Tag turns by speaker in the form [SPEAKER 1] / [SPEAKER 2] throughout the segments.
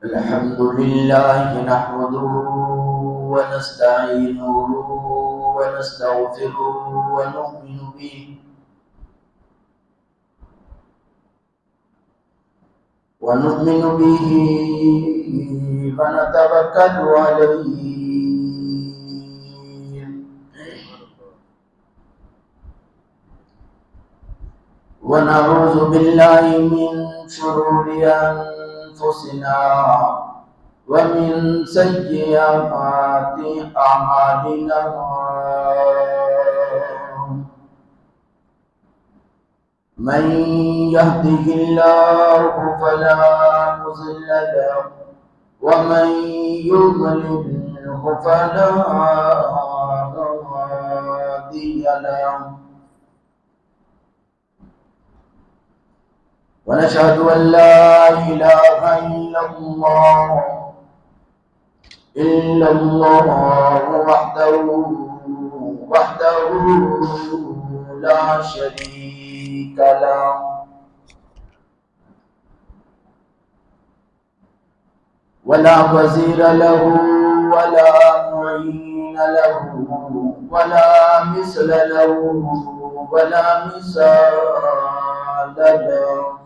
[SPEAKER 1] الحمد لله نحمده ونستعينه ونستغفره ونؤمن به ونتوكل عليه ونعوذ بالله من شرور أنفسنا ومن سيئات أعمالنا من يهده الله فلا مضل له ومن يضلله فلا هادي له ونشهد أن لا إله إلا الله وحده لا شريك له ولا وزير له ولا معين له ولا مثل له ولا مثال له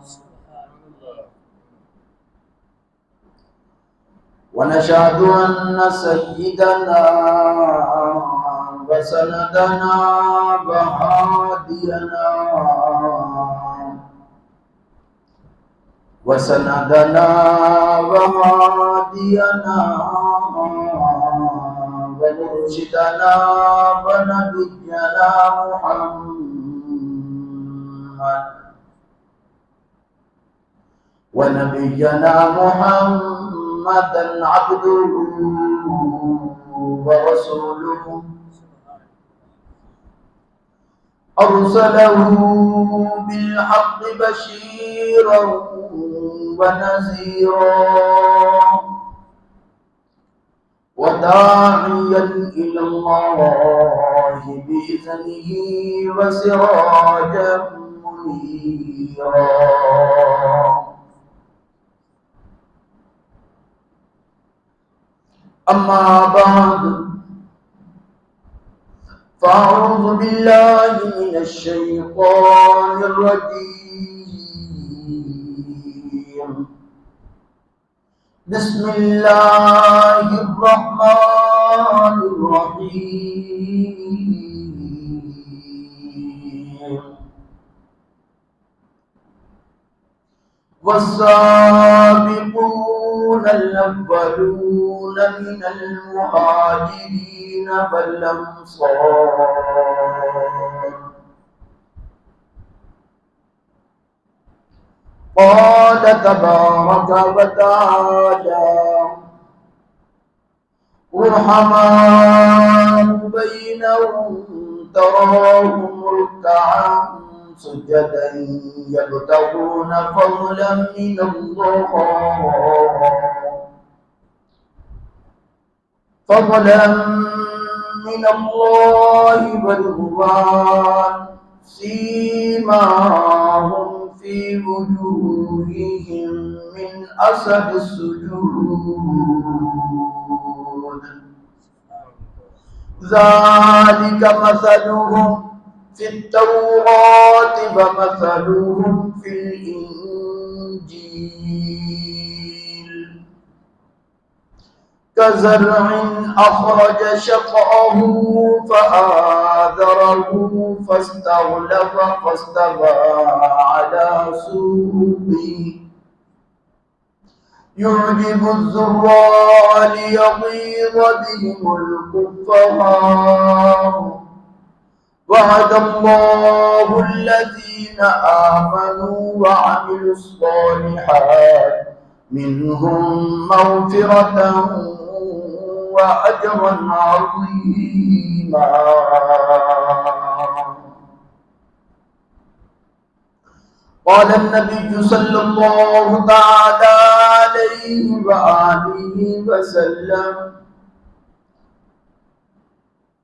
[SPEAKER 1] ونشهد أن سيدنا وسندنا وهادينا ونرشدنا ونبينا محمدا عبده ورسوله أرسله بالحق بشيرا ونذيرا وداعيا إلى الله بإذنه وسراجا منيرا أما بعد فأعوذ بالله من الشيطان الرجيم بسم الله الرحمن الرحيم والسابقون الأولون من المهاجرين والأنصار قال تبارك وتعالى رحماء بينهم تراهم ركعا سجدا يبتغون فضلا من الله ورضوان سيماهم في وجوههم من أثر السجود ذلك مثلهم في التوراة ومثلهم في الإنجيل كزرع أخرج شطأه فآذره فاستغلظ فاستوى على سوقه يعجب الزراع ليغيظ بهم الكفار وعد الله الذين آمنوا وعملوا الصالحات منهم مغفرة وأجرا عظيما قال النبي صلى الله تعالى عليه وآله وسلم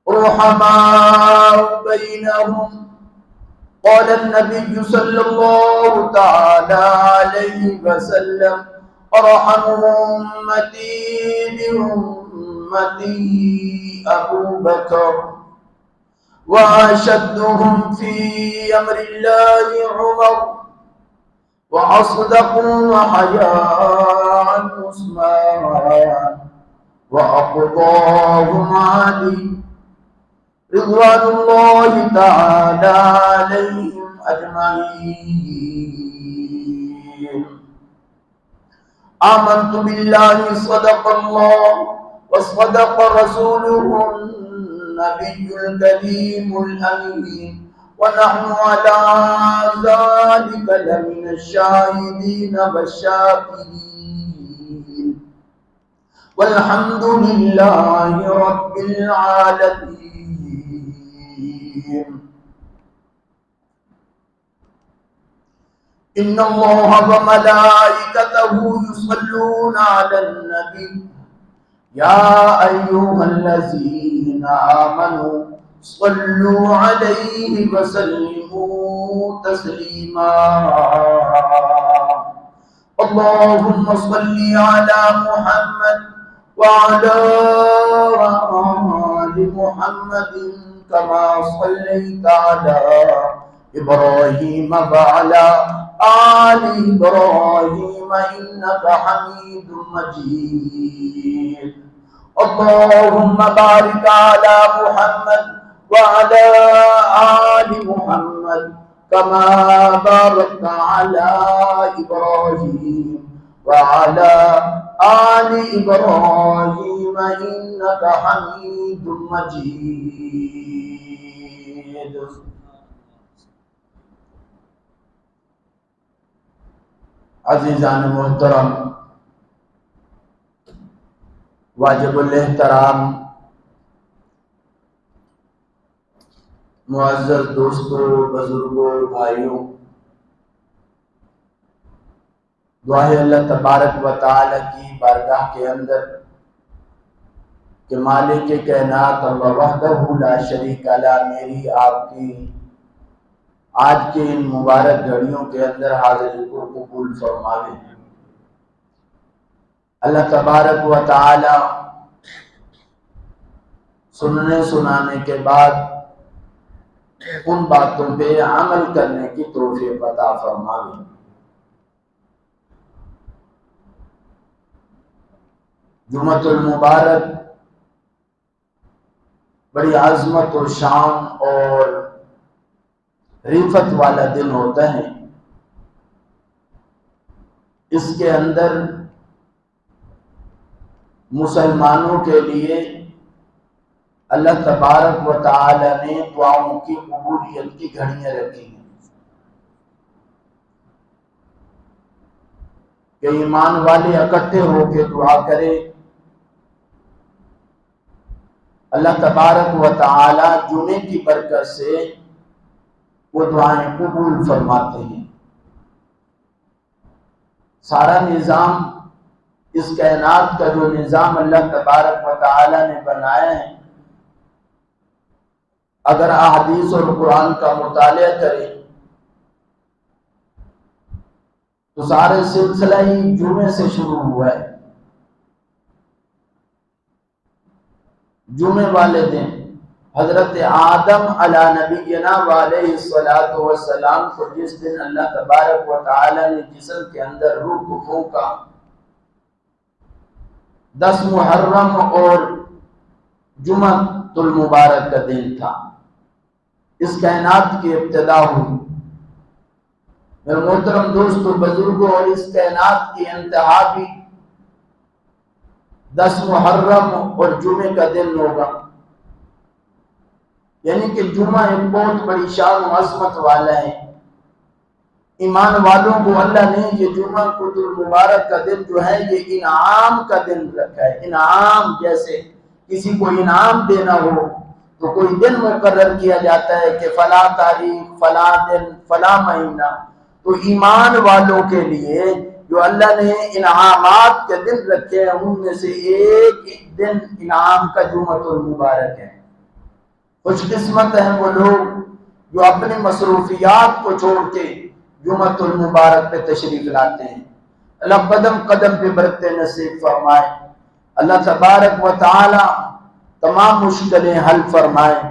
[SPEAKER 1] رحماء بينهم قال النبي صلى الله تعالى عليه وسلم أرحم أمتي بأمتي أبو بكر وأشدهم في أمر الله عمر وأصدقوا حياء عثمان وأقضاهم علي رضوان الله تعالى عليهم أجمعين. آمنت بالله صدق الله وصدق رسوله النبي الكريم الأمين ونحن على ذلك لمن الشاهدين والشاكرين والحمد لله رب العالمين. إن الله وملائكته يصلون على النبي يا أيها الذين آمنوا صلوا عليه وسلموا تسليما. اللهم صل على محمد وعلى آل محمد كما صليت على إبراهيم وعلى آل إبراهيم إنك حميد مجيد. اللهم بارك على محمد وعلى آل محمد كما باركت على إبراهيم وعلى آل إبراهيم إنك حميد مجيد. عزیزان محترم، واجب الاحترام معزز دوستوں، بزرگوں، بھائیوں، دعا ہے اللہ تبارک و تعالی کی بارگاہ کے اندر کہ مالک کائنات اللہ وحدہ لا شریک لا میری آپ کی آج کے ان مبارک گھڑیوں کے اندر حاضری کو قبول فرماوے. اللہ تبارک و تعالی سننے سنانے کے بعد ان باتوں پہ عمل کرنے کی توفیق عطا فرماوے. جمعۃ المبارک بڑی عظمت و شان اور رفعت والا دن ہوتا ہے. اس کے اندر مسلمانوں کے لیے اللہ تبارک و تعالی نے دعاؤں کی قبولیت کی گھڑیاں رکھی ہیں کہ ایمان والے اکٹھے ہو کے دعا کرے. اللہ تبارک و تعالی جمعے کی برکت سے وہ دعائیں قبول فرماتے ہیں. سارا نظام، اس کائنات کا جو نظام اللہ تبارک و تعالی نے بنایا ہے، اگر احادیث اور قرآن کا مطالعہ کرے تو سارے سلسلہ ہی جمعے سے شروع ہوا ہے. جمعے والے دن حضرت آدم علی نبینا علیہ الصلوۃ والسلام کو جس دن اللہ تبارک و تعالی نے جسم کے اندر روح کو پھونکا، 10 محرم اور جمعۃ المبارک کا دن تھا. اس کائنات کی ابتدا ہوئی. میرے محترم دوستوں، بزرگوں، اور اس کائنات کی انتہا بھی 10 محرم اور جمعے کا دن ہوگا. یعنی کہ جمعہ ایک بہت بڑی شان و عظمت والا ہے. ایمان والوں کو اللہ نے یہ جمعہ المبارک کا دن جو ہے یہ انعام کا دن رکھا ہے. انعام، جیسے کسی کو انعام دینا ہو تو کوئی دن مقرر کیا جاتا ہے کہ فلاں تاریخ، فلاں دن، فلاں مہینہ. تو ایمان والوں کے لیے جو اللہ نے انعامات کے دن رکھے ہیں ان میں سے ایک دن انعام کا جمعۃ المبارک ہے. خوش قسمت ہیں وہ لوگ جو اپنی مصروفیات کو چھوڑ کے جمعۃ المبارک پہ تشریف لاتے ہیں۔ اللہ قدم قدم پہ برکت نصیب فرمائے، اللہ تبارک و تعالی تمام مشکلیں حل فرمائے۔